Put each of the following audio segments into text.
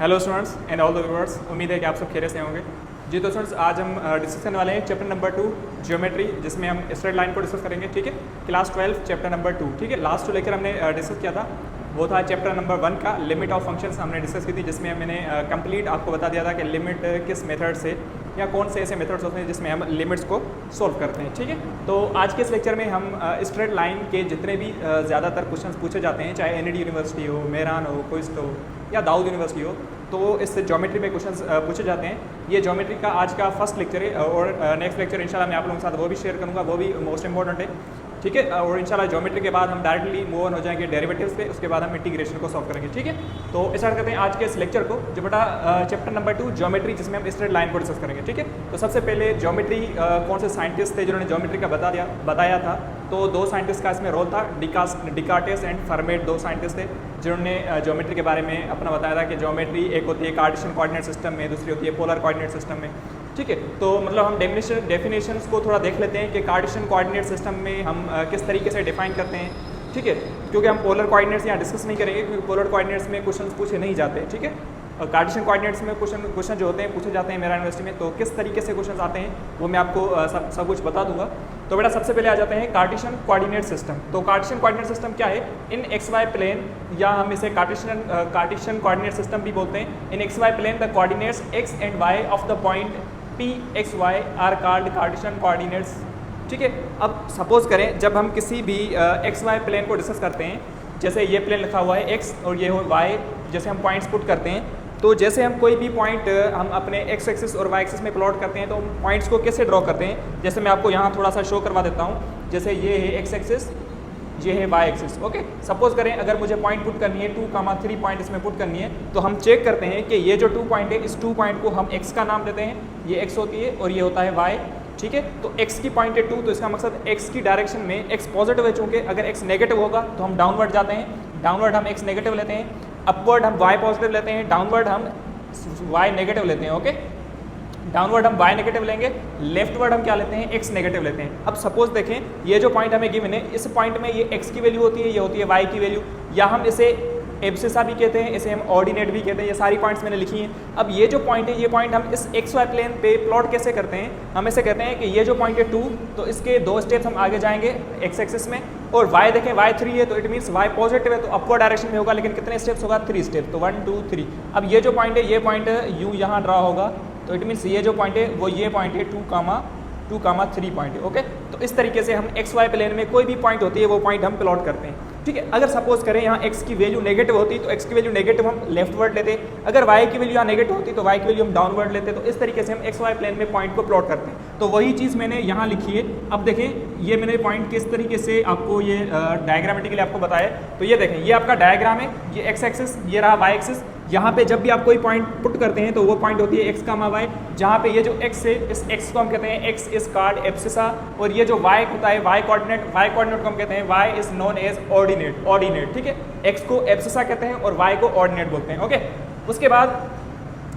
Hello students and all the viewers, उम्मीद है कि आप सब खैरियत से होंगे। जी तो स्टूडेंट्स, आज हम डिस्कस करने वाले हैं चैप्टर नंबर 2 ज्योमेट्री, जिसमें हम स्ट्रेट लाइन को डिस्कस करेंगे। ठीक है, क्लास 12 चैप्टर नंबर 2। ठीक है, लास्ट जो लेकर हमने डिस्कस किया था वो था चैप्टर नंबर 1 का लिमिट ऑफ फंक्शंस हमने डिस्कस की थी, जिसमें मैंने कंप्लीट आपको बता दिया था कि लिमिट किस मेथड से या कौन से ऐसे मेथड्स होते हैं जिसमें हम लिमिट्स को सोल्व करते हैं। ठीक है, तो आज के इस लेक्चर में हम स्ट्रेट लाइन के जितने भी ज़्यादातर क्वेश्चंस पूछे जाते हैं, चाहे एनईडी यूनिवर्सिटी हो, मेहरान हो, क्विस्ट हो या दाऊद यूनिवर्सिटी हो, तो इससे ज्योमेट्री में क्वेश्चंस पूछे जाते हैं। ये ज्योमेट्री का आज का फर्स्ट लेक्चर है और नेक्स्ट लेक्चर इंशाल्लाह मैं आप लोगों के साथ वो भी शेयर करूँगा, वो भी मोस्ट इंपॉर्टेंट है। ठीक है, और इंशाल्लाह ज्योमेट्री के बाद हम डायरेक्टली मूव ऑन हो जाएंगे डेरिवेटिव्स पे, उसके बाद हम इंटीग्रेशन को सॉल्व करेंगे। ठीक है, तो स्टार्ट करते हैं आज के इस लेक्चर को, जो बेटा चैप्टर नंबर 2 ज्योमेट्री, जिसमें हम स्ट्रेट लाइन को डिस्कस करेंगे। ठीक है, तो सबसे पहले ज्योमेट्री कौन से साइंटिस्ट थे जिन्होंने ज्योमेट्री का बताया था, तो दो साइंटिस्ट का इसमें रोल था, डिकार्टेस एंड फर्मेट। दो साइंटिस्ट थे जिन्होंने ज्योमेट्री के बारे में अपना बताया था कि ज्योमेट्री एक होती है कार्टेशियन कोऑर्डिनेट सिस्टम में, दूसरी होती है पोलर कोऑर्डिनेट सिस्टम में। ठीक है, तो मतलब हम डेफिनेशंस को थोड़ा देख लेते हैं कि कार्टेशियन कोऑर्डिनेट सिस्टम में हम किस तरीके से डिफाइन करते हैं। ठीक है, क्योंकि हम पोलर कोऑर्डिनेट्स यहाँ डिस्कस नहीं करेंगे, क्योंकि पोलर कोऑर्डिनेट्स में क्वेश्चन पूछे नहीं जाते। ठीक है, कार्टेशियन कोऑर्डिनेट्स में क्वेश्चन जो होते हैं पूछे जाते हैं मेरा यूनिवर्सिटी में, तो किस तरीके से क्वेश्चन आते हैं वो मैं आपको सब कुछ बता दूंगा। तो बेटा सबसे पहले आ जाते हैं कार्टेशियन कोऑर्डिनेट सिस्टम। तो कार्टेशियन कोऑर्डिनेट सिस्टम क्या है? इन एक्स वाई प्लेन, या हम इसे कार्टेशियन कोऑर्डिनेट सिस्टम भी बोलते हैं। In X Y plane the coordinates X and Y of the point P X Y are called Cartesian coordinates. ठीक है, अब सपोज करें जब हम किसी भी एक्स वाई प्लेन को डिस्कस करते हैं, जैसे ये प्लेन लिखा हुआ है एक्स और ये हो वाई, जैसे हम पॉइंट्स पुट करते हैं, तो जैसे हम कोई भी पॉइंट हम अपने एक्स एक्सिस और वाई एक्सिस में प्लॉट करते हैं, तो हम पॉइंट्स को कैसे ड्रॉ करते हैं, जैसे मैं आपको यहाँ थोड़ा सा शो करवा देता हूँ। जैसे ये है एक्स एक्सिस, ये है वाई एक्सिस। ओके, सपोज करें अगर मुझे पॉइंट पुट करनी है 2,3 पॉइंट इसमें पुट करनी है, तो हम चेक करते हैं कि ये जो 2 पॉइंट है, इस 2 पॉइंट को हम एक्स का नाम देते हैं, ये एक्स होती है और ये होता है वाई। ठीक है, तो x की पॉइंट है 2, तो इसका मकसद x की डायरेक्शन में x पॉजिटिव है, चूँकि अगर x नेगेटिव होगा तो हम डाउनवर्ड जाते हैं, डाउनवर्ड हम x नेगेटिव लेते हैं, अपवर्ड हम y पॉजिटिव लेते हैं, डाउनवर्ड हम y नेगेटिव लेते हैं। ओके, डाउनवर्ड हम y नेगेटिव लेंगे, लेफ्टवर्ड हम क्या लेते हैं, x नेगेटिव लेते हैं। अब सपोज देखें ये जो पॉइंट हमें गिवन है, इस पॉइंट में ये x की वैल्यू होती है, ये होती है y की वैल्यू, या हम इसे एब्सिसा भी कहते हैं, इसे हम ऑर्डिनेट भी कहते हैं। ये सारी पॉइंट्स मैंने लिखी हैं। अब ये जो पॉइंट है, ये पॉइंट हम इस एक्स वाई प्लेन पे प्लॉट कैसे करते हैं? हम ऐसे कहते हैं कि ये जो पॉइंट है 2, तो इसके 2 स्टेप्स हम आगे जाएंगे एक्स एक्सिस में, और y देखें y 3 है, तो इट मीन्स y पॉजिटिव है, तो अपवर्ड डायरेक्शन में होगा, लेकिन कितने स्टेप्स होगा? 3 स्टेप, तो 1 2 3। अब ये जो पॉइंट है, ये पॉइंट यू यहाँ ड्रा होगा, तो इट मीन्स ये जो पॉइंट है वो ये पॉइंट है 2,3 पॉइंट है। ओके, तो इस तरीके से हम एक्स वाई प्लेन में कोई भी पॉइंट होती है वो पॉइंट हम प्लॉट करते हैं। ठीक है, अगर सपोज करें यहाँ x की वैल्यू नेगेटिव होती तो x की वैल्यू नेगेटिव हम लेफ्टवर्ड लेते, अगर y की वैल्यू यहाँ नेगेटिव होती तो y की वैल्यू हम डाउनवर्ड लेते। तो इस तरीके से हम एक्स वाई प्लेन में पॉइंट को प्लॉट करते हैं। तो वही चीज़ मैंने यहाँ लिखी है। अब देखें ये मैंने पॉइंट किस तरीके से आपको ये डायग्रामेटिकली आपको बताया। तो ये देखें, ये आपका डायग्राम है, ये एक्स एक्सिस, ये रहा वाई एक्सिस। यहाँ पे जब भी आप कोई पॉइंट पुट करते हैं तो वो पॉइंट होती है एक्स का वाई, जहाँ पे ये जो एक्स है, इस एक्स को हम कहते हैं एक्स इज कॉल्ड एब्सिसा, और ये जो वाई होता है वाई कोऑर्डिनेट को हम कहते हैं Y is known as ordinate. ठीक है, एक्स को एब्सिसा कहते हैं और वाई को ऑर्डिनेट बोलते हैं। ओके, उसके बाद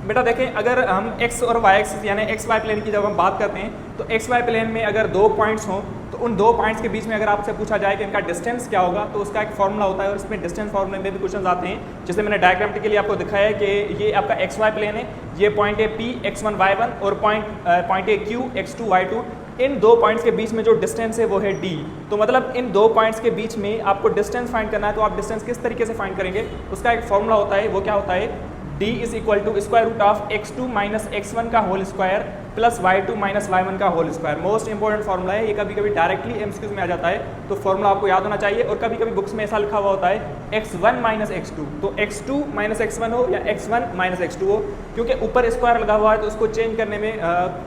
बेटा देखें, अगर हम एक्स और वाई एक्सिस यानी एक्स वाई प्लेन की जब हम बात करते हैं, तो एक्स वाई प्लेन में अगर 2 पॉइंट्स हों, तो उन 2 पॉइंट्स के बीच में अगर आपसे पूछा जाए कि इनका डिस्टेंस क्या होगा, तो उसका एक फॉर्मूला होता है, और इसमें डिस्टेंस फॉर्मूले में भी क्वेश्चन आते हैं। जैसे मैंने डायग्रामेटिकली आपको दिखाया है कि ये आपका एक्स वाई प्लेन है, ये पॉइंट है P x1 y1 और पॉइंट है Q x2 y2। इन 2 पॉइंट्स के बीच में जो डिस्टेंस है वो है d। तो मतलब इन 2 पॉइंट्स के बीच में आपको डिस्टेंस फाइंड करना है, तो आप डिस्टेंस किस तरीके से फाइंड करेंगे? उसका एक फॉर्मूला होता है, वो क्या होता है? d is equal to square root of x2 minus x1 का whole square plus y2 minus y1 का whole square. Most important formula है, ये कभी कभी डायरेक्टली एमसीक्यूज में आ जाता है, तो फॉर्मूला आपको याद होना चाहिए। और कभी कभी बुक्स में ऐसा लिखा हुआ होता है x1 माइनस x2, तो x2 माइनस x1 हो या x1 माइनस x2 हो, क्योंकि ऊपर स्क्वायर लगा हुआ है तो उसको चेंज करने में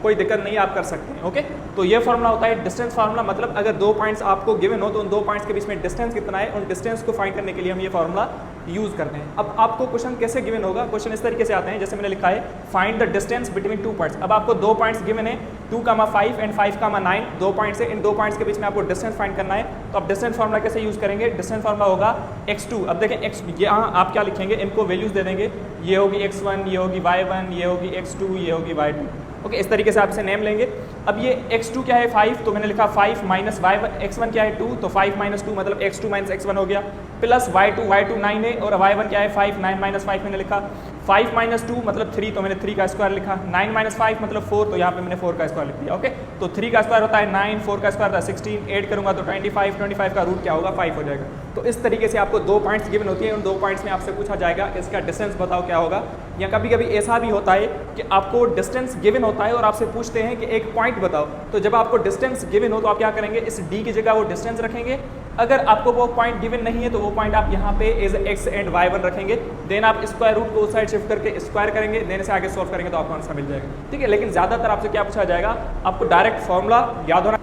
कोई दिक्कत नहीं, आप कर सकते हैं। ओके, तो ये फॉर्मूला होता है डिस्टेंस फार्मूला। मतलब अगर 2 पॉइंट्स आपको गिवन हो, तो उन 2 पॉइंट्स के बीच में डिस्टेंस कितना है, उन डिस्टेंस को फाइंड करने के लिए हम ये फॉर्मूला यूज करते हैं। अब आपको क्वेश्चन कैसे गिवन होगा? क्वेश्चन इस तरीके से आते हैं, जैसे मैंने लिखा है find the distance between 2 points. अब आपको 2 पॉइंट्स गिवन है 2,5 एंड 5,9, 2 पॉइंट्स है, इन 2 पॉइंट्स के बीच में आपको डिस्टेंस फाइंड करना है। तो आप डिस्टेंस फार्मूला कैसे यूज करेंगे? डिस्टेंस फार्मूला होगा x2। अब देखें x, यहाँ आप क्या लिखेंगे? इनको वैल्यूज दे देंगे, ये होगी x1, ये होगी y1, ये होगी x2, ये होगी y2। ओके, इस तरीके से आप इसे नेम लेंगे। अब ये x2 क्या है 5, तो मैंने लिखा 5 माइनस y1, x1 क्या है 2, तो 5 माइनस 2 मतलब x2 माइनस x1 हो गया, प्लस y2 9 है, और y1 क्या है 5, 9 माइनस 5 मैंने लिखा, 5 माइनस 2 मतलब 3, तो मैंने 3 का स्क्वायर लिखा। 9 माइनस 5 मतलब 4, तो यहाँ पे मैंने 4 का स्क्वायर लिख दिया। ओके, तो 3 का स्क्वायर होता है 9, 4 का स्क्वायर होता है 16, ऐड करूँगा तो 25, 25 का रूट क्या होगा 5 हो जाएगा। तो इस तरीके से आपको 2 पॉइंट्स गिवन होती है, उन 2 पॉइंट्स में आपसे पूछा जाएगा इसका डिस्टेंस बताओ क्या होगा। या कभी कभी ऐसा भी होता है कि आपको डिस्टेंस गिवन होता है और आपसे पूछते हैं कि एक पॉइंट बताओ। तो जब आपको डिस्टेंस गिवन हो तो आप क्या करेंगे, इस डी की जगह वो डिस्टेंस रखेंगे। अगर आपको वो पॉइंट गिवन नहीं है तो वो पॉइंट आप यहाँ पे एज एक्स एंड y1 रखेंगे। देन आप स्क्वायर रूट को उस साइड शिफ्ट करके स्क्वायर करेंगे, देन से आगे सॉल्व करेंगे तो आपको आंसर मिल जाएगा। ठीक है, लेकिन ज़्यादातर आपसे क्या पूछा जाएगा, आपको डायरेक्ट फॉर्मूला याद होना।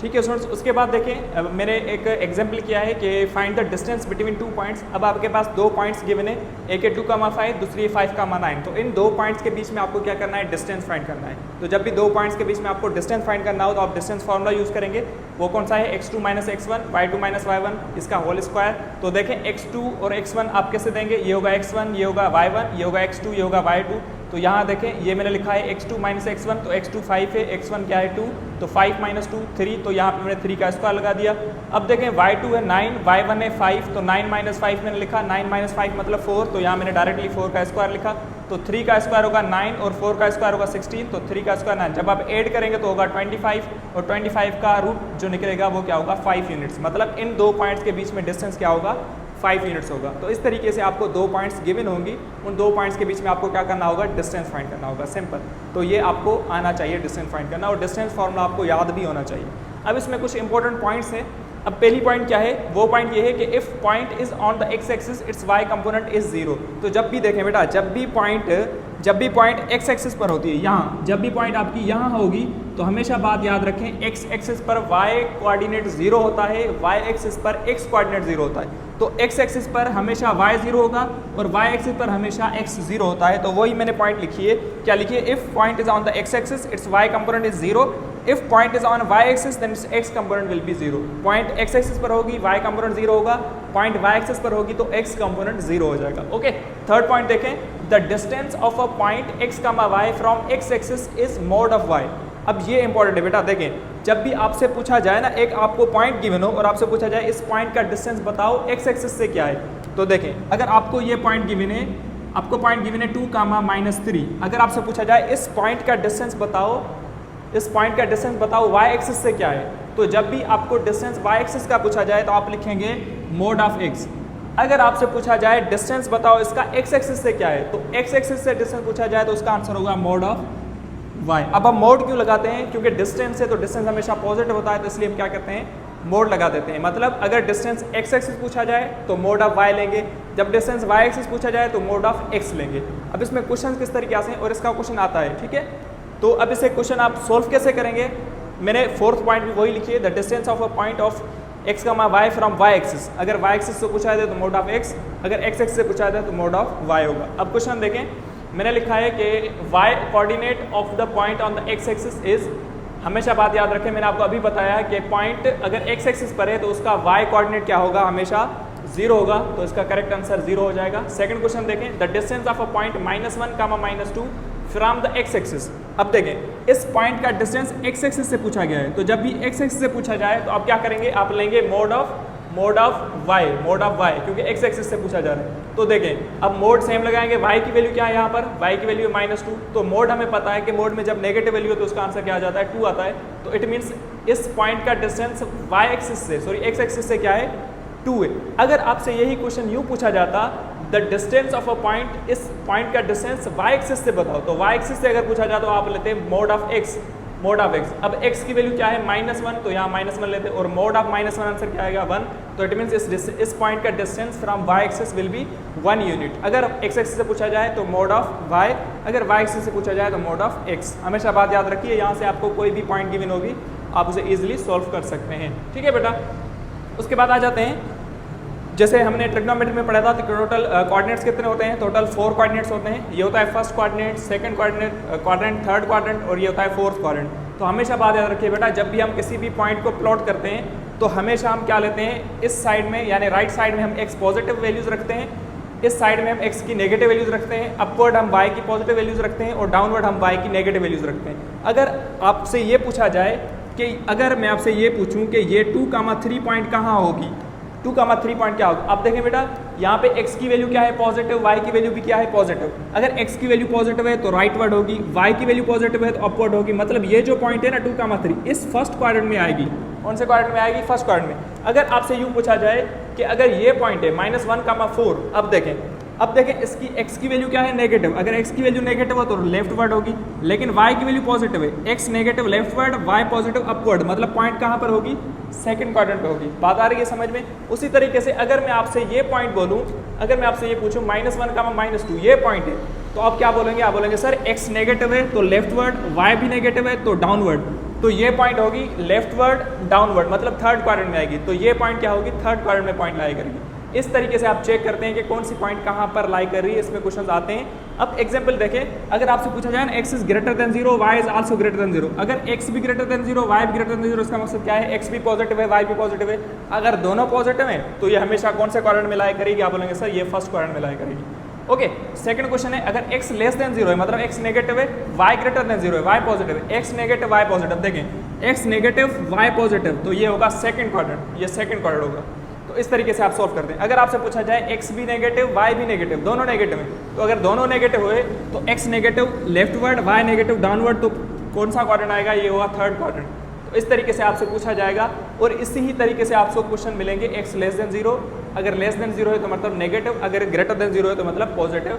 ठीक है स्टूडेंट्स, उसके बाद देखें मैंने एक एग्जाम्पल किया है कि find the distance between 2 points. अब आपके पास 2 पॉइंट्स गिवन है, एक है 2,5, दूसरी है 5,9। तो इन 2 पॉइंट्स के बीच में आपको क्या करना है, डिस्टेंस फाइंड करना है। तो जब भी 2 पॉइंट्स के बीच में आपको डिस्टेंस फाइंड करना हो तो आप डिस्टेंस फार्मूला यूज़ करेंगे। वो कौन सा है, x2 minus x1, y2 minus y1, इसका होल स्क्वायर। तो देखें x2 और x1 आप कैसे देंगे, ये होगा x1, ये होगा y1, ये होगा x2, ये होगा y2। तो यहाँ देखें ये मैंने लिखा है x2 माइनस x1, तो x2 5 है, x1 क्या है 2, तो 5 माइनस 2 3, तो यहाँ पे मैंने 3 का स्क्वायर लगा दिया। अब देखें y2 है 9, y1 है 5, तो 9 माइनस 5 मैंने लिखा, 9 माइनस 5 मतलब 4, तो यहाँ मैंने डायरेक्टली 4 का स्क्वायर लिखा। तो 3 का स्क्वायर होगा 9 और 4 का स्क्वायर होगा 16, तो 3 का स्क्वायर 9। जब आप ऐड करेंगे तो होगा 25 और 25 का रूट जो निकलेगा वो क्या होगा 5 यूनिट्स। मतलब इन 2 पॉइंट्स के बीच में डिस्टेंस क्या होगा 5 यूनिट्स होगा। तो इस तरीके से आपको 2 पॉइंट्स गिवन होंगी, उन 2 पॉइंट्स के बीच में आपको क्या करना होगा, डिस्टेंस फाइंड करना होगा, सिंपल। तो ये आपको आना चाहिए डिस्टेंस फाइंड करना, और डिस्टेंस फार्मूला आपको याद भी होना चाहिए। अब इसमें कुछ इंपॉर्टेंट पॉइंट्स हैं। अब पहली पॉइंट क्या है, वो पॉइंट ये है कि if point is on the x axis its Y component is 0। तो जब भी देखें बेटा, जब भी पॉइंट एक्स एक्सिस पर होती है, यहाँ जब भी पॉइंट आपकी यहाँ होगी तो हमेशा बात याद रखें, एक्स एक्सिस पर वाई कोऑर्डिनेट 0 होता है, वाई एक्सिस पर एक्स कोऑर्डिनेट 0 होता है। तो एक्स एक्सिस पर हमेशा वाई 0 होगा और वाई एक्सिस पर हमेशा एक्स 0 होता है। तो वही मैंने पॉइंट लिखी है, क्या लिखी है, if point is on the x axis its Y component is 0, if point is on Y axis then its X component will be 0। Point X axis पर होगी वाई कंपोनेंट 0 होगा, पॉइंट वाई एक्सिस पर होगी तो x component 0 हो जाएगा। Okay, third point देखें, the distance of a point x comma y from x axis is mod of y. अब ये इंपॉर्टेंट है बेटा, देखें जब भी आपसे पूछा जाए ना, एक आपको पॉइंट गिवन हो और आपसे पूछा जाए इस पॉइंट का डिस्टेंस बताओ एक्स एक्सिस से क्या है। तो देखें, अगर आपको ये पॉइंट गिवन है, आपको पॉइंट गिवन है 2, -3, अगर आपसे पूछा जाए इस पॉइंट का डिस्टेंस बताओ, इस पॉइंट का डिस्टेंस बताओ वाई एक्सिस से क्या है। तो जब भी आपको डिस्टेंस वाई एक्सिस का पूछा जाए तो आप लिखेंगे मोड ऑफ एक्स। अगर आपसे पूछा जाए डिस्टेंस बताओ इसका एक्स एक्सिस से क्या है, तो एक्स एक्सिस से डिस्टेंस पूछा जाए तो उसका आंसर होगा मोड ऑफ वाई। अब हम मोड क्यों लगाते हैं, क्योंकि डिस्टेंस है तो डिस्टेंस हमेशा पॉजिटिव होता है, तो इसलिए हम क्या करते हैं, मोड लगा देते हैं। मतलब अगर डिस्टेंस एक्स एक्सिस पूछा जाए तो मोड ऑफ वाई लेंगे, जब डिस्टेंस वाई एक्सिस पूछा जाए तो मोड ऑफ एक्स लेंगे। अब इसमें क्वेश्चन किस तरीके से, और इसका क्वेश्चन आता है, ठीक है। तो अब इसे क्वेश्चन आप सोल्व कैसे करेंगे, मैंने फोर्थ पॉइंट भी वही लिखी है, the distance of a point of x comma y from y axis. अगर वाई एक्सिस से पूछा जाए तो मोड ऑफ एक्स, अगर एक्स एक्सिस से पूछा जाए तो मोड ऑफ वाई होगा। अब क्वेश्चन देखें, मैंने लिखा है कि y coordinate of the point on the x axis is, हमेशा बात याद रखें, मैंने आपको अभी बताया कि पॉइंट अगर एक्स एक्सिस पर है तो उसका वाई कोऑर्डिनेट क्या होगा, हमेशा 0 होगा, तो इसका करेक्ट आंसर 0 हो जाएगा। सेकंड क्वेश्चन देखें, the distance of a point -1, -2 from the x axis. अब देखें इस पॉइंट का डिस्टेंस एक्स एक्सिस से पूछा गया है, तो जब भी एक्स एक्सिस से पूछा जाए तो आप क्या करेंगे, आप लेंगे मोड ऑफ वाई, क्योंकि एक्स एक्सिस से पूछा जा रहा है। तो देखें अब मोड सेम लगाएंगे, वाई की वैल्यू क्या है, यहाँ पर वाई की वैल्यू है -2, तो मोड हमें पता है कि मोड में जब नेगेटिव वैल्यू हो तो उसका आंसर क्या आ जाता है, 2 आता है। तो इट मीन्स इस पॉइंट का डिस्टेंस वाई एक्सिस से, सॉरी एक्स एक्सिस से क्या है, 2 है। अगर आपसे यही क्वेश्चन यूँ पूछा जाता, the distance of a point, इस पॉइंट का डिस्टेंस वाई एक्सिस से बताओ, तो वाई एक्सिस से अगर पूछा जाता तो आप लेते हैं मोड ऑफ एक्स। अब x की वैल्यू क्या है, -1, तो यहाँ -1 लेते हैं, और मोड ऑफ -1 आंसर क्या आएगा 1। तो इट मीन्स इस पॉइंट का distance from y axis will be 1 unit. अगर x एक्सिस से पूछा जाए तो मोड ऑफ y, अगर y एक्सिस से पूछा जाए तो मोड ऑफ x। हमेशा बात याद रखिए, यहाँ से आपको कोई भी पॉइंट गिवन होगी आप उसे ईजिली सॉल्व कर सकते हैं, ठीक है बेटा। उसके बाद आ जाते हैं, जैसे हमने ट्रिग्नोमेट्री में पढ़ा था तो टोटल कोऑर्डिनेट्स कितने होते हैं, टोटल 4 कोऑर्डिनेट्स होते हैं। ये होता है first coordinate, second quadrant, third quadrant, और ये होता है फोर्थ क्वाड्रेंट। तो हमेशा बात याद रखिए बेटा, जब भी हम किसी भी पॉइंट को प्लॉट करते हैं तो हमेशा हम क्या लेते हैं, इस साइड में यानी राइट साइड में हम x पॉजिटिव वैल्यूज़ रखते हैं, इस साइड में हम x की नेगेटिव वैल्यूज़ रखते हैं, अपवर्ड हम y की पॉजिटिव वैल्यूज़ रखते हैं, और डाउनवर्ड हम y की नेगेटिव वैल्यूज़ रखते हैं। अगर आपसे ये पूछा जाए कि अगर मैं आपसे ये पूछूं कि ये 2, 3 पॉइंट कहाँ होगी, 2,3 पॉइंट क्या होगा। अब देखें बेटा यहाँ पे x की वैल्यू क्या है पॉजिटिव, y की वैल्यू भी क्या है पॉजिटिव। अगर x की वैल्यू पॉजिटिव है तो राइटवर्ड होगी, y की वैल्यू पॉजिटिव है तो अपवर्ड होगी। मतलब ये जो पॉइंट है ना 2,3 इस फर्स्ट क्वाड्रेंट में आएगी। कौन से क्वाड्रेंट में आएगी? फर्स्ट क्वाड्रेंट में। अगर आपसे यूँ पूछा जाए कि अगर ये पॉइंट है -1,4, अब देखें इसकी x की वैल्यू क्या है नेगेटिव। अगर x की वैल्यू नेगेटिव हो तो लेफ्टवर्ड होगी, लेकिन y की वैल्यू पॉजिटिव है, x negative leftward, y positive upward. मतलब पॉइंट कहाँ पर होगी? सेकंड क्वाड्रेंट पे होगी। बात आ रही है समझ में? उसी तरीके से अगर मैं आपसे ये पॉइंट बोलूँ, अगर मैं आपसे ये पूछूँ -1,-2 ये पॉइंट है, तो आप क्या बोलेंगे? आप बोलेंगे सर x नेगेटिव है तो लेफ्टवर्ड, y भी नेगेटिव है तो डाउनवर्ड। तो ये पॉइंट होगी लेफ्टवर्ड डाउनवर्ड, मतलब थर्ड क्वाड्रेंट में आएगी। तो ये पॉइंट क्या होगी? थर्ड क्वाड्रेंट में पॉइंट लाई करेगी। इस तरीके से आप चेक करते हैं कि कौन सी पॉइंट कहाँ पर लाई कर रही है। इसमें क्वेश्चंस आते हैं। अब एग्जांपल देखें, अगर आपसे पूछा जाए ना x is greater than 0, y is also greater than 0। अगर x भी ग्रेटर देन 0, y भी ग्रेटर देन 0, इसका मतलब क्या है? x भी पॉजिटिव है, y भी पॉजिटिव है। अगर दोनों पॉजिटिव है तो ये हमेशा कौन से क्वाड्रेंट में लाई करेगी? आप बोलेंगे सर ये फर्स्ट क्वाड्रेंट में लाई करेगी। ओके, सेकंड क्वेश्चन है, अगर x लेस देन 0 है, मतलब x नेगेटिव है, y ग्रेटर देन 0 है, y पॉजिटिव है, x नेगेटिव y पॉजिटिव। देखें x नेगेटिव y पॉजिटिव, तो ये होगा सेकंड क्वाड्रेंट, ये सेकंड क्वाड्रेंट होगा। तो इस तरीके से आप सॉल्व करते हैं। अगर आपसे पूछा जाए x भी नेगेटिव y भी नेगेटिव, दोनों नेगेटिव है, तो अगर दोनों नेगेटिव हुए तो x negative leftward, y negative downward, तो कौन सा क्वाड्रेंट आएगा? ये होगा थर्ड क्वाड्रेंट। तो इस तरीके से आपसे पूछा जाएगा और इसी ही तरीके से आपको क्वेश्चन मिलेंगे। x लेस देन 0, अगर लेस देन 0 है तो मतलब नेगेटिव, अगर ग्रेटर देन 0 है तो मतलब पॉजिटिव।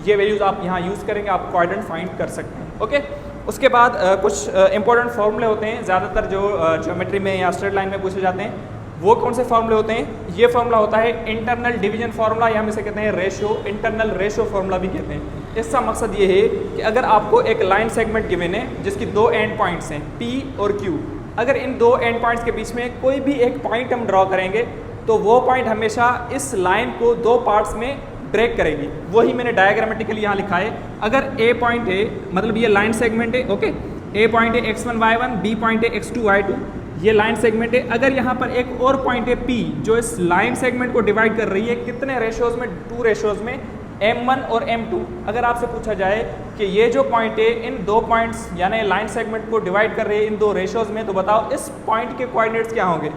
ये वैल्यूज आप यहाँ यूज़ करेंगे, आप क्वाड्रेंट फाइंड कर सकते हैं। ओके, उसके बाद कुछ इंपॉर्टेंट फॉर्मूले होते हैं, ज़्यादातर जो ज्योमेट्री में या स्ट्रेट लाइन में पूछे जाते हैं। वो कौन से फॉर्मूले होते हैं? ये फॉर्मूला होता है इंटरनल डिवीजन फार्मूला, या हम इसे कहते हैं रेशियो, इंटरनल रेशियो फार्मूला भी कहते हैं। इसका मकसद ये है कि अगर आपको एक लाइन सेगमेंट गिवन है जिसकी दो एंड पॉइंट्स हैं P और Q, अगर इन दो एंड पॉइंट्स के बीच में कोई भी एक पॉइंट हम ड्रॉ करेंगे तो वो पॉइंट हमेशा इस लाइन को दो पार्ट्स में ब्रेक करेगी। वही मैंने डायग्रामेटिकली यहाँ लिखा है। अगर A पॉइंट है, मतलब ये लाइन सेगमेंट है, ओके, A पॉइंट है x1 y1, B पॉइंट है x2 y2, ये लाइन सेगमेंट है। अगर यहाँ पर एक और पॉइंट है P जो इस लाइन सेगमेंट को डिवाइड कर रही है, कितने रेशियोज में? 2 रेशियोज में, M1 और M2। अगर आपसे पूछा जाए कि ये जो पॉइंट है इन दो पॉइंट्स यानी लाइन सेगमेंट को डिवाइड कर रही है इन दो रेशियोज में, तो बताओ इस पॉइंट के कोऑर्डिनेट्स क्या होंगे?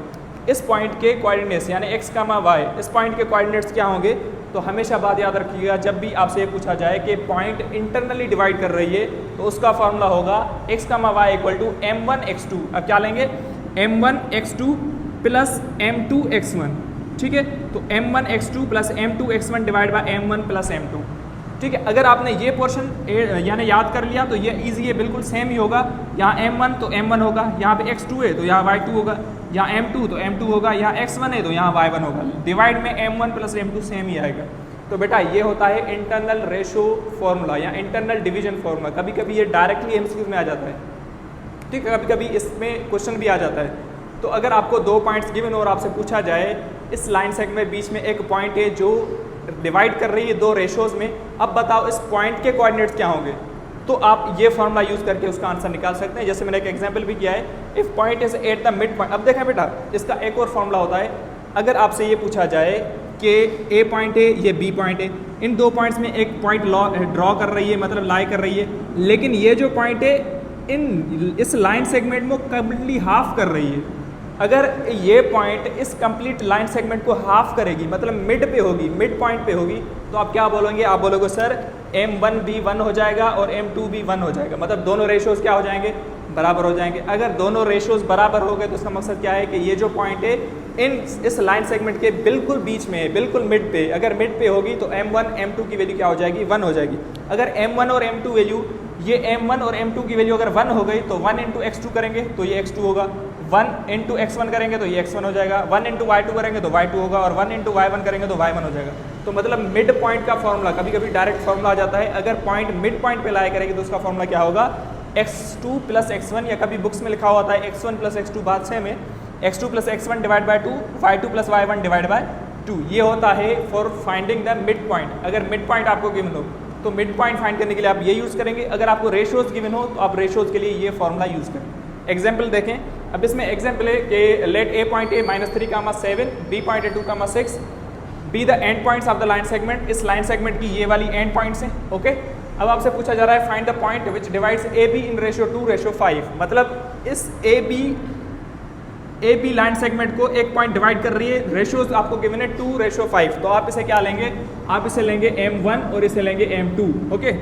इस पॉइंट के कोऑर्डिनेट्स यानी x, y, इस पॉइंट के कोऑर्डिनेट्स क्या होंगे? तो हमेशा बात याद रखिएगा, जब भी आपसे ये पूछा जाए कि पॉइंट इंटरनली डिवाइड कर रही है तो उसका फॉर्मूला होगा x, y equal to M1 x2। अब क्या लेंगे? M1 x2 plus M2 x1, ठीक है। तो M1 x2 plus M2 x1 divide by M1 plus M2, ठीक है। अगर आपने ये पोर्शन यानी याद कर लिया तो ये इजी है, बिल्कुल सेम ही होगा। यहाँ M1 तो M1 होगा, यहाँ पे x2 है तो यहाँ y2 होगा, यहाँ M2 तो M2 होगा, यहाँ x1 है तो यहाँ y1 होगा। डिवाइड में M1 प्लस M2 सेम ही आएगा। तो बेटा ये होता है इंटरनल रेशो फॉर्मूला या इंटरनल डिवीजन फॉर्मूला। कभी कभी ये डायरेक्टली MCQ में आ जाता है, ठीक है, कभी कभी इसमें क्वेश्चन भी आ जाता है। तो अगर आपको दो पॉइंट्स गिवन और आपसे पूछा जाए इस लाइन सेगमेंट में बीच में एक पॉइंट है जो डिवाइड कर रही है दो रेशोज में, अब बताओ इस पॉइंट के कोऑर्डिनेट्स क्या होंगे? तो आप ये फॉर्मूला यूज़ करके उसका आंसर निकाल सकते हैं। जैसे मैंने एक एग्जांपल भी किया है, if point is at the mid point. अब देखा बेटा, इसका एक और फॉर्मूला होता है। अगर आपसे ये पूछा जाए कि ए पॉइंट है, ये बी पॉइंट है, इन दो पॉइंट्स में एक पॉइंट ड्रॉ कर रही है, मतलब लाई कर रही है, लेकिन ये जो पॉइंट है इस लाइन सेगमेंट में कम्प्लीटली हाफ कर रही है। अगर ये पॉइंट इस कंप्लीट लाइन सेगमेंट को हाफ करेगी, मतलब मिड पे होगी, मिड पॉइंट पे होगी, तो आप क्या बोलोगे? आप बोलोगे सर M1 भी 1 हो जाएगा और M2 भी 1 हो जाएगा, मतलब दोनों रेशियोज क्या हो जाएंगे? बराबर हो जाएंगे। अगर दोनों रेशियोज बराबर हो गए तो इसका मकसद क्या है कि ये जो पॉइंट है इस लाइन सेगमेंट के बिल्कुल बीच में है, बिल्कुल मिड पे। अगर मिड पे होगी तो M1 M2 की वैल्यू क्या हो जाएगी? 1 हो जाएगी। अगर M1 और M2 वैल्यू, ये M1 और M2 की वैल्यू अगर 1 हो गई तो 1 इंटू x2 करेंगे तो ये x2 होगा, 1 इंटू x1 करेंगे तो ये x1 हो जाएगा, 1 इंटू y2 करेंगे तो y2 होगा, और 1 इंटू y1 करेंगे तो y1 हो जाएगा। तो मतलब मिड पॉइंट का फॉर्मूला, कभी कभी डायरेक्ट फॉर्मूला आ जाता है। अगर पॉइंट मिड पॉइंट पे लाया करेगी तो उसका फॉर्मूला क्या होगा? x2 प्लस x1, या कभी बुक्स में लिखा हुआ था x1 प्लस x2, बात सेम है, x2 plus x1 divide by 2, y2 plus y1 divide by 2। ये होता है for finding the mid point. अगर मिड पॉइंट आपको गिवन हो तो मिड पॉइंट फाइंड करने के लिए आप ये यूज़ करेंगे। अगर आपको रेशियोज गिवन हो तो आप रेशियोज के लिए ये फॉर्मूला यूज़ करें। एग्जाम्पल देखें, अब इसमें एग्जाम्पल है कि let a point a -3,7, b point है 2,6, b the end points of the line segment. इस लाइन सेगमेंट की ये वाली एंड पॉइंट्स हैं, ओके। अब आपसे पूछा जा रहा है find the point which divides a b in ratio 2:5, मतलब इस a b a b line segment को एक पॉइंट डिवाइड कर रही है, रेशियोज आपको गिवन है 2:5, तो आप इसे क्या लेंगे, आप इसे लेंगे m1 और इसे लेंगे m2, ओके।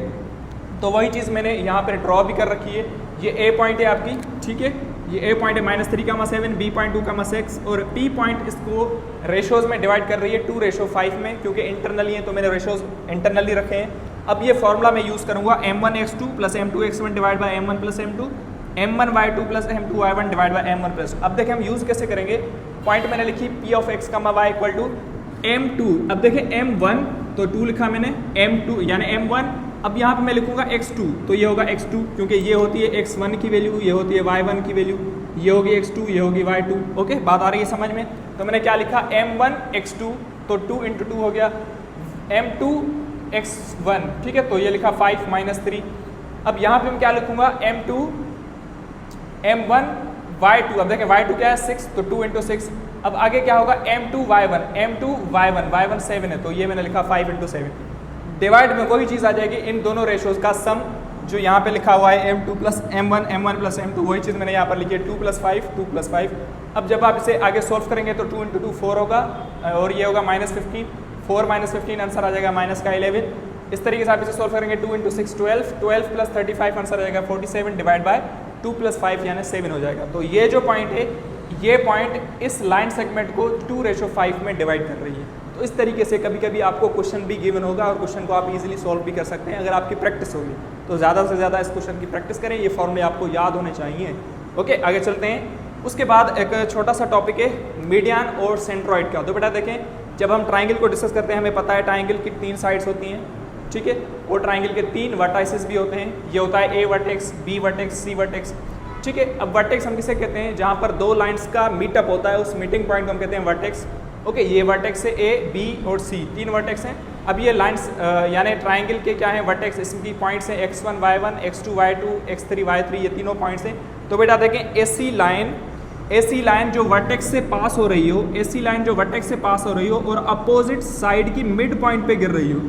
तो वही चीज़ मैंने यहाँ पर ड्रॉ भी कर रखी है, ये ए पॉइंट है आपकी, ठीक है, ये ए पॉइंट है -3,7, बी पॉइंट 2,6 और पी पॉइंट इसको रेशोज़ में डिवाइड कर रही है 2:5 में, क्योंकि इंटरनली है तो मैंने रेशोज़ इंटरनली रखे हैं। अब ये फॉर्मूला मैं यूज़ करूँगा m1x2 + m2x1 divide by m1 + m2, m1y2 + m2y1 divide by m1 +। अब देखें हम यूज़ कैसे करेंगे, पॉइंट मैंने लिखी p of x, y = m2। अब देखें m1 तो 2 लिखा मैंने, m2 यानी m1, अब यहाँ पे मैं लिखूंगा x2 तो ये होगा x2, क्योंकि ये होती है x1 की वैल्यू, ये होती है y1 की वैल्यू, ये होगी x2, ये होगी y2, ओके। बात आ रही है समझ में। तो मैंने क्या लिखा, m1 x2 तो 2 × 2 हो गया, m2 x1, ठीक है, तो ये लिखा 5 - 3। अब यहाँ पे मैं क्या लिखूंगा, m2 m1 y2, अब देखें y2 क्या है 6, तो 2 × 6। अब आगे क्या होगा, m2 y1 7 है, तो ये मैंने लिखा 5 × 7। डिवाइड में वही चीज़ आ जाएगी, इन दोनों रेशोज़ का सम जो यहाँ पे लिखा हुआ है m2 + m1, m1 + m2, वही चीज़ मैंने यहाँ पर लिखी है 2 + 5, 2 + 5। अब जब आप इसे आगे सोल्व करेंगे तो 2 × 2 4 होगा और ये होगा -15, 4 - 15 आंसर आ जाएगा -11। इस तरीके से आप इसे सोल्व करेंगे 2 × 6 12, 12 + 35 आंसर आ जाएगा 47 डिवाइड बाय 2 + 5 यानी 7 हो जाएगा। तो ये जो पॉइंट है, ये पॉइंट इस लाइन सेगमेंट को 2:5 में डिवाइड कर रही है। तो इस तरीके से कभी कभी आपको क्वेश्चन भी गिवन होगा और क्वेश्चन को आप इजीली सॉल्व भी कर सकते हैं अगर आपकी प्रैक्टिस होगी। तो ज़्यादा से ज़्यादा इस क्वेश्चन की प्रैक्टिस करें, ये फॉर्मूले आपको याद होने चाहिए, ओके। आगे चलते हैं। उसके बाद एक छोटा सा टॉपिक है मीडियन और सेंट्रॉइड का। तो बेटा देखें, जब हम ट्राइंगल को डिस्कस करते हैं हमें पता है ट्राइंगल की 3 साइड्स होती हैं, ठीक है, और ट्राइंगल के 3 वर्टाइसेस भी होते हैं। ये होता है ए वर्टेक्स, बी वर्टेक्स, सी वर्टेक्स, ठीक है। अब वर्टेक्स हम किसे कहते हैं, जहाँ पर 2 लाइन्स का मीटअप होता है, उस मीटिंग पॉइंट को हम कहते हैं वर्टेक्स, ओके। ये वर्टेक्स है ए, बी और सी, 3 वर्टेक्स हैं। अब ये लाइन्स यानी ट्राइंगल के क्या हैं वर्टेक्स, इसकी पॉइंट्स हैं x1 y1, x2 y2, x3 y3, ये तीनों पॉइंट्स हैं। तो बेटा देखें, एसी लाइन जो वर्टेक्स से पास हो रही हो, एसी लाइन जो वर्टेक्स से पास हो रही हो और अपोजिट साइड की मिड पॉइंट पे गिर रही हो,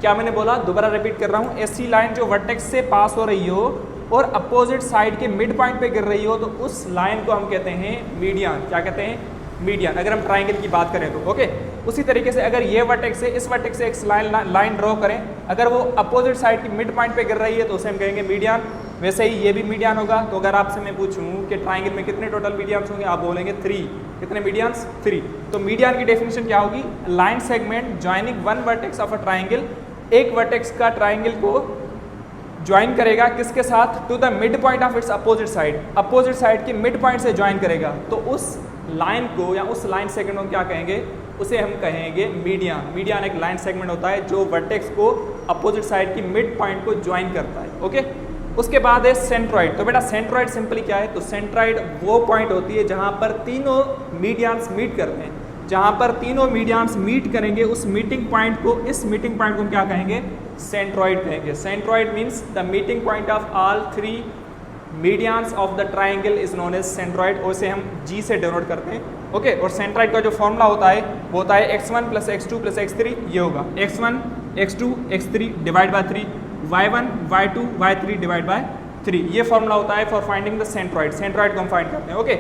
क्या मैंने बोला, दोबारा रिपीट कर रहा हूँ, एसी लाइन जो वर्टेक्स से पास हो रही हो और अपोजिट साइड के मिड पॉइंट पे गिर रही हो, तो उस लाइन को हम कहते हैं मीडियन। क्या कहते हैं, मीडियन, अगर हम ट्राइंगल की बात करें तो, ओके। उसी तरीके से अगर ये वर्टेक्स है, इस वर्टेक्स से एक लाइन ड्रॉ करें, अगर वो अपोजिट साइड की मिड पॉइंट पे गिर रही है तो उसे हम कहेंगे मीडियन। वैसे ही ये भी मीडियन होगा। तो अगर आपसे मैं पूछूं कि ट्राइंगल में कितने टोटल मीडियंस होंगे, आप बोलेंगे 3। कितने मीडियंस, 3। तो मीडियन की डेफिनेशन क्या होगी, line segment joining one vertex of a triangle, एक वर्टेक्स का ट्राइंगल को ज्वाइन करेगा किसके साथ, to the mid point of its opposite side, opposite side की मिड पॉइंट से ज्वाइन करेगा। तो उस लाइन को या उस लाइन सेगमेंट को क्या कहेंगे, उसे हम कहेंगे मीडियन। मीडियन एक लाइन सेगमेंट होता है जो वर्टेक्स को अपोजिट साइड की मिड पॉइंट को ज्वाइन करता है, ओके। उसके बाद है सेंट्रॉइड। तो बेटा सेंट्रॉइड सिंपली क्या है, तो सेंट्रॉइड वो पॉइंट होती है जहां पर तीनों मीडियंस मीट करते हैं, जहां पर तीनों मीडियंस मीट करेंगे, उस मीटिंग पॉइंट को, इस मीटिंग पॉइंट को हम क्या कहेंगे, सेंट्रॉइड कहेंगे। Centroid means the meeting point of all 3 medians of the triangle is known as centroid, और इसे हम जी से डिनोट करते हैं, ओके। और सेंट्रॉइड का जो फॉर्मूला होता है वो होता है x1 + x2 + x3, ये होगा x1 x2 x3 divide by 3, y1 y2 y3 divide by 3, ये फॉर्मूला होता है for finding the centroid. Centroid को हम फाइंड करते हैं, ओके।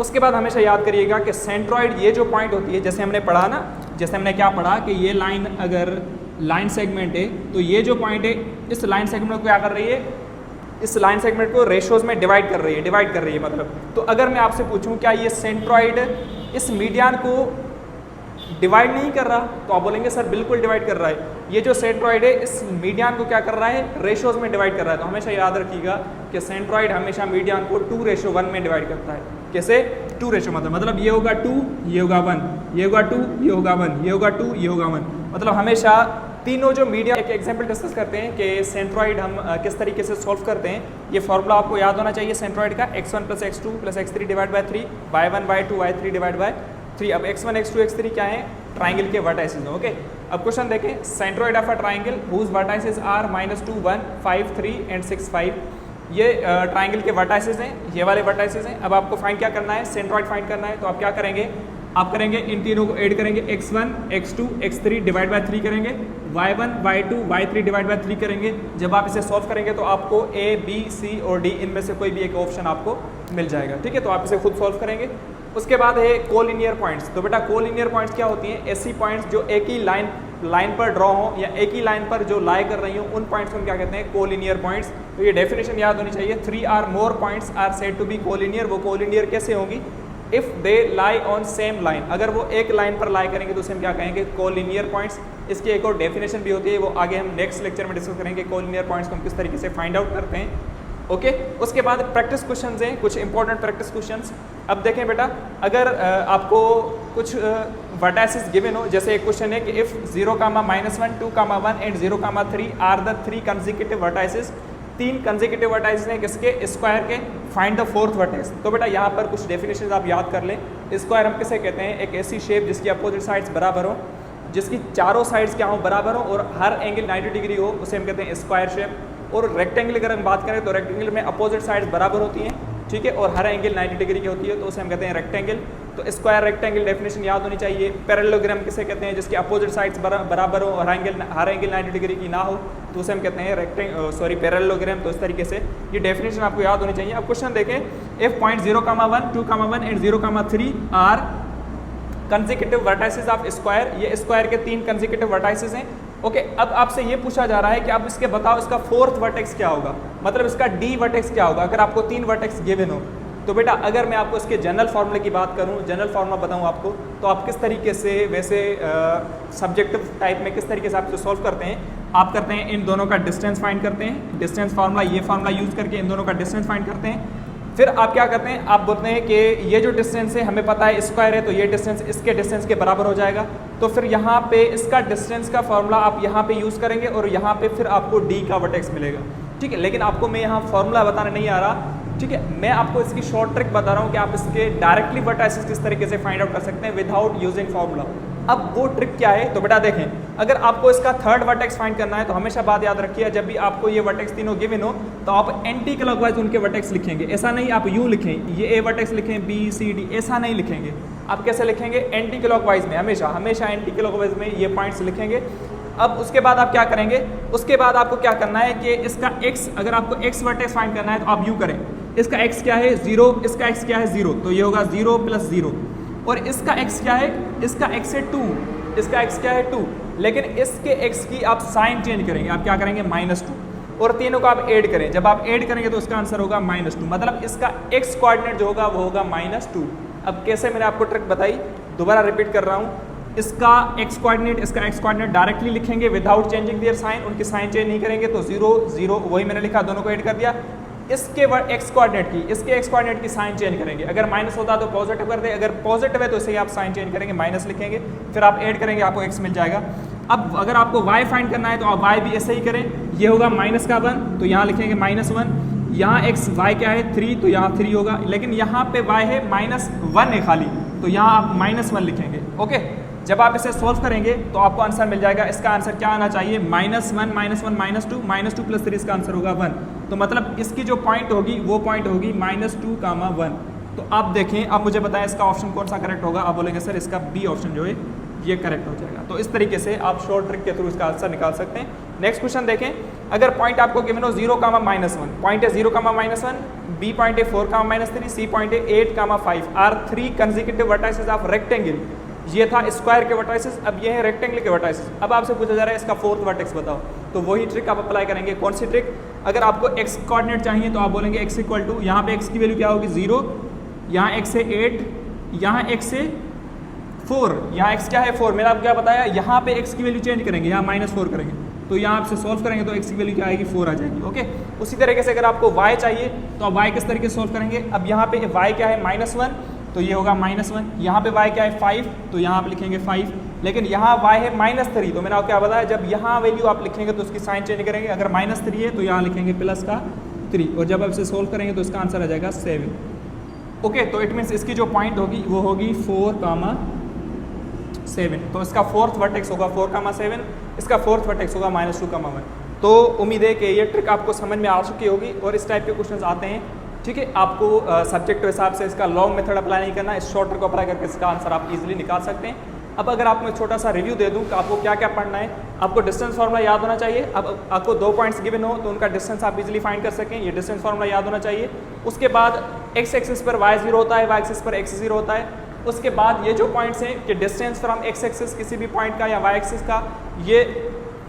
उसके बाद हमेशा याद करिएगा कि सेंट्रॉइड ये जो पॉइंट होती है, जैसे हमने पढ़ा ना, जैसे हमने क्या पढ़ा कि ये लाइन अगर लाइन सेगमेंट है तो ये जो पॉइंट है इस लाइन सेगमेंट को क्या कर रही है, इस लाइन सेगमेंट को रेशोज में डिवाइड कर रही है, मतलब। तो अगर मैं आपसे पूछूं क्या ये सेंट्रॉइड इस मीडियन को डिवाइड नहीं कर रहा, तो आप बोलेंगे सर बिल्कुल डिवाइड कर रहा है। ये जो सेंट्रॉइड है इस मीडियन को क्या कर रहा है, रेशोज में डिवाइड कर रहा है। तो हमेशा याद रखिएगा कि सेंट्रॉइड हमेशा मीडियन को 2:1 में डिवाइड करता है। कैसे, 2:, मतलब ये होगा 2, ये होगा 1, ये होगा 2, ये होगा 1, ये होगा 2, ये होगा 1, मतलब हमेशा तीनों जो मीडियन। एक एग्जांपल डिस्कस करते हैं कि सेंट्रॉइड हम किस तरीके से सॉल्व करते हैं। ये फॉर्मूला आपको याद होना चाहिए सेंट्रॉइड का, x1 + x2 + x3 divide by 3, y1 y2 y3 divide by 3। अब x1 x2 x3 क्या है, ट्राइंगल के वर्टाइसेस, ओके। अब क्वेश्चन देखें, centroid of a triangle whose vertices are -2 1 5 3 and 6 5, ये ट्राइंगल के वर्टाइसेस हैं, ये वाले वर्टाइसेस हैं। अब आपको फाइंड क्या करना है, सेंट्रॉइड फाइंड करना है। तो आप क्या करेंगे, आप करेंगे इन तीनों को ऐड करेंगे, x1 x2 x3 divide by 3 करेंगे, y1 y2 y3 divide by 3 करेंगे। जब आप इसे सॉल्व करेंगे तो आपको A B C और D इनमें से कोई भी एक ऑप्शन आपको मिल जाएगा, ठीक है। तो आप इसे खुद सॉल्व करेंगे। उसके बाद है कोलिनियर पॉइंट्स। तो बेटा कोलिनियर पॉइंट्स क्या होती हैं? ऐसी पॉइंट्स जो एक ही लाइन पर ड्रॉ हो या एक ही लाइन पर जो लाई कर रही हो, उन पॉइंट्स को हम क्या कहते हैं? Collinear points. तो ये डेफिनेशन याद होनी चाहिए। 3 or more points are said to be collinear. वो कोलिनियर कैसे होंगी? If they lie on same line, अगर वो एक लाइन पर लाई करेंगे तो उसे हम क्या कहेंगे? Collinear points. इसकी एक और डेफिनेशन भी होती है, वो आगे हम नेक्स्ट लेक्चर में डिस्कस करेंगे। कोलिनियर पॉइंट्स को हम किस तरीके से फाइंड आउट करते हैं। ओके उसके बाद प्रैक्टिस क्वेश्चंस हैं, कुछ इंपॉर्टेंट प्रैक्टिस क्वेश्चंस। अब देखें बेटा, अगर आपको कुछ वर्टाइसेस गिवन हो, जैसे एक क्वेश्चन है कि if 0, -1, 2, 1 and 0, 3 are the 3 consecutive vertices, 3 consecutive vertices हैं किसके? स्क्वायर के। Find the 4th vertex. तो बेटा यहाँ पर कुछ डेफिनेशन आप याद कर लें। स्क्वायर हम किसे कहते हैं? एक ऐसी शेप जिसकी अपोजिट साइड्स बराबर हो, जिसकी चारों साइड्स क्या हो? बराबर हो, और हर एंगल 90 डिग्री हो, उसे हम कहते हैं स्क्वायर शेप। और रेक्टेंगल अगर हम बात करें तो रेक्टेंगल में अपोजिट साइड्स बराबर होती हैं, ठीक है, और हर एंगल 90 डिग्री की होती है, तो उसे हम कहते हैं रेक्टेंगल। तो स्क्वायर रेक्टेंगल डेफिनेशन याद होनी चाहिए। पैरेललोग्राम किसे कहते हैं? जिसके अपोजिट साइड्स बराबर हो और हर एंगल 90 डिग्री की ना हो, तो उसे हम कहते हैं पैरेललोग्राम। तो इस तरीके से ये डेफिनेशन आपको याद होनी चाहिए। अब क्वेश्चन देखें, if point 0, 1, 2, 1 and 0, 3 are consecutive vertices of square, ये स्क्वायर के 3 कंसेक्यूटिव वर्टाइसेस हैं। ओके अब आपसे ये पूछा जा रहा है कि आप इसके बताओ इसका 4th वर्टेक्स क्या होगा, मतलब इसका डी वर्टेक्स क्या होगा अगर आपको 3 वर्टेक्स गिवन हो। तो बेटा अगर मैं आपको इसके जनरल फार्मूले की बात करूं, जनरल फार्मूला बताऊं आपको, तो आप किस तरीके से वैसे सब्जेक्टिव टाइप में किस तरीके से आप इसे सॉल्व करते हैं? आप करते हैं इन दोनों का डिस्टेंस फाइंड करते हैं, डिस्टेंस फार्मूला, ये फार्मूला यूज़ करके इन दोनों का डिस्टेंस फाइंड करते हैं। फिर आप क्या करते हैं? आप बोलते हैं कि ये जो डिस्टेंस है हमें पता है स्क्वायर है, तो ये डिस्टेंस इसके डिस्टेंस के बराबर हो जाएगा। तो फिर यहाँ पे इसका डिस्टेंस का फार्मूला आप यहाँ पे यूज़ करेंगे और यहाँ पे फिर आपको डी का वर्टेक्स मिलेगा, ठीक है। लेकिन आपको मैं यहाँ फार्मूला बताने नहीं आ रहा, ठीक है, मैं आपको इसकी शॉर्ट ट्रिक बता रहा हूँ कि आप इसके डायरेक्टली वर्टाइसेस किस तरीके से फाइंड आउट कर सकते हैं विदाउट यूजिंग फार्मूला। अब वो ट्रिक क्या है? तो बेटा देखें, अगर आपको इसका 3rd वर्टेक्स फाइंड करना है तो हमेशा बात याद रखिए, जब भी आपको ये वर्टेक्स तीनों गिवन हो तो आप एंटी क्लॉकवाइज उनके वर्टेक्स लिखेंगे। ऐसा नहीं आप यूँ लिखें, ये ए वर्टेक्स लिखें, बी सी डी, ऐसा नहीं लिखेंगे। आप कैसे लिखेंगे? एंटी क्लॉकवाइज में, हमेशा एंटी क्लॉकवाइज में ये पॉइंट्स लिखेंगे। अब उसके बाद आप क्या करेंगे? उसके बाद आपको क्या करना है कि इसका x, अगर आपको x वर्टेक्स फाइंड करना है तो आप यूँ करें, इसका x क्या है? 0, इसका x क्या है? 0, तो ये होगा 0 + 0। और इसका x क्या है? इसका x है 2, इसका x क्या है? 2। लेकिन इसके x की आप साइन चेंज करेंगे, आप क्या करेंगे? -2, और तीनों को आप ऐड करें। जब आप ऐड करेंगे तो इसका आंसर होगा -2, मतलब इसका x कोऑर्डिनेट जो होगा वो होगा -2। अब कैसे? मैंने आपको ट्रिक बताई, दोबारा रिपीट कर रहा हूँ। इसका x कोऑर्डिनेट डायरेक्टली लिखेंगे विदाउट चेंजिंग देयर साइन, उनकी साइन चेंज नहीं करेंगे, तो 0 0 वही मैंने लिखा, दोनों को ऐड कर दिया। इसके x कोऑर्डिनेट की साइन चेंज करेंगे, अगर माइनस होता तो पॉजिटिव कर दे, अगर पॉजिटिव है तो इसे आप साइन चेंज करेंगे, माइनस लिखेंगे, फिर आप ऐड करेंगे, आपको x मिल जाएगा। अब अगर आपको y फाइंड करना है तो आप y भी ऐसे ही करें, ये होगा -1, तो यहाँ लिखेंगे -1, यहाँ x y क्या है? 3, तो यहाँ 3 होगा, लेकिन यहाँ पे y है -1 है खाली, तो यहाँ आप -1 लिखेंगे। ओके, जब आप इसे सॉल्व करेंगे तो आपको आंसर मिल जाएगा। इसका आंसर क्या आना चाहिए? -1 -2 + 3, इसका आंसर होगा 1। तो मतलब इसकी जो पॉइंट होगी वो पॉइंट होगी -2, 1। तो आप देखें, अब मुझे बताएं इसका ऑप्शन कौन सा करेक्ट होगा। आप बोलेंगे सर इसका बी ऑप्शन जो है ये करेक्ट हो जाएगा। तो इस तरीके से आप शॉर्ट ट्रिक के थ्रू इसका आंसर निकाल सकते हैं। नेक्स्ट क्वेश्चन देखें, अगर पॉइंट आपको गिवन हो 0, -1, पॉइंट है 0, -1, बी पॉइंट है 4, -3, सी पॉइंट है 8, 5 are 3 consecutive vertices of rectangle. ये था स्क्वायर के वर्टाइसेस, अब ये है रेक्टेंगल के वर्टाइसेस। अब आपसे पूछा जा रहा है इसका 4th वर्टेक्स बताओ, तो वही ट्रिक आप अप्लाई करेंगे। कौन सी ट्रिक? अगर आपको x कोऑर्डिनेट चाहिए तो आप बोलेंगे x = यहाँ पे x की वैल्यू क्या होगी? 0, यहाँ x है 8, यहाँ x है 4, यहाँ x क्या है? 4। मैंने आपको क्या बताया? यहाँ पे x की वैल्यू चेंज करेंगे, यहाँ -4 करेंगे, तो यहाँ आपसे सॉल्व करेंगे तो x की वैल्यू क्या आएगी? 4 आ जाएगी। ओके, उसी तरीके से अगर आपको y चाहिए तो आप y किस तरीके से सॉल्व करेंगे? अब यहाँ पे y क्या है? -1, तो ये होगा -1, यहाँ पे y क्या है? 5, तो यहाँ आप लिखेंगे 5, लेकिन यहाँ y है -3, तो मैंने आपको क्या बताया? जब यहाँ वैल्यू आप लिखेंगे तो उसकी साइन चेंज करेंगे, अगर -3 है तो यहाँ लिखेंगे +3, और जब आप इसे सोल्व करेंगे तो इसका आंसर आ जाएगा 7। ओके, तो इट मीन्स इसकी जो पॉइंट होगी वो होगी 4, 7, तो इसका 4th वर्टेक्स होगा 4, 7, इसका 4th वर्टेक्स होगा -2, 1। तो उम्मीद है कि ये ट्रिक आपको समझ में आ चुकी होगी, और इस टाइप के क्वेश्चन आते हैं, ठीक है। आपको सब्जेक्ट के हिसाब से इसका लॉन्ग मेथड अप्लाई नहीं करना, इस शॉर्ट ट्रिक को अप्लाई करके इसका आंसर आप इजीली निकाल सकते हैं। अब अगर आपको एक छोटा सा रिव्यू दे दूं कि आपको क्या क्या पढ़ना है, आपको डिस्टेंस फार्मूला याद होना चाहिए। अब आपको 2 पॉइंट्स गिवन हो तो उनका डिस्टेंस आप इजीली फाइंड कर सकें, ये डिस्टेंस फार्मूला याद होना चाहिए। उसके बाद एक्स एक्सिस पर y 0 होता है, y एक्सिस पर x 0 होता है। उसके बाद ये जो पॉइंट्स हैं कि डिस्टेंस फ्रॉम एक्स एक्सिस किसी भी पॉइंट का या y एक्सिस का, ये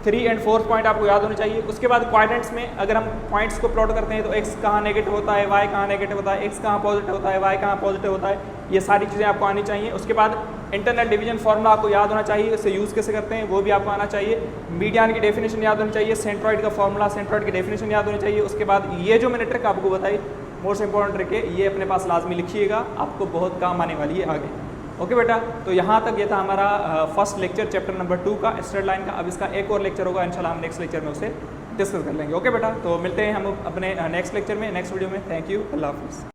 3 और 4 पॉइंट आपको याद होने चाहिए। उसके बाद क्वाड्रेंट्स में अगर हम पॉइंट्स को प्लॉट करते हैं तो x कहाँ नेगेटिव होता है, y कहाँ नेगेटिव होता है, x कहाँ पॉजिटिव होता है, y कहाँ पॉजिटिव होता है, ये सारी चीज़ें आपको आनी चाहिए। उसके बाद इंटरनल डिवीजन फार्मूला आपको याद होना चाहिए, इसे यूज़ कैसे करते हैं वो भी आपको आना चाहिए। मीडियन की डेफिनेशन याद होनी चाहिए, सेंट्रॉइड का फार्मूला, सेंट्रॉइड की डेफिनेशन याद होनी चाहिए। उसके बाद ये जो मैंने ट्रिक आपको बताई, मोस्ट इंपॉर्टेंट ट्रिक है, ये अपने पास लाजमी लिखिएगा, आपको बहुत काम आने वाली है आगे। ओके बेटा, तो यहाँ तक ये था हमारा फर्स्ट लेक्चर चैप्टर नंबर 2 का स्ट्रेट लाइन का। अब इसका एक और लेक्चर होगा, इंशाल्लाह हम नेक्स्ट लेक्चर में उसे डिस्कस कर लेंगे। ओके बेटा, तो मिलते हैं हम अपने नेक्स्ट लेक्चर में, नेक्स्ट वीडियो में। थैंक यू, अल्लाह हाफिज़।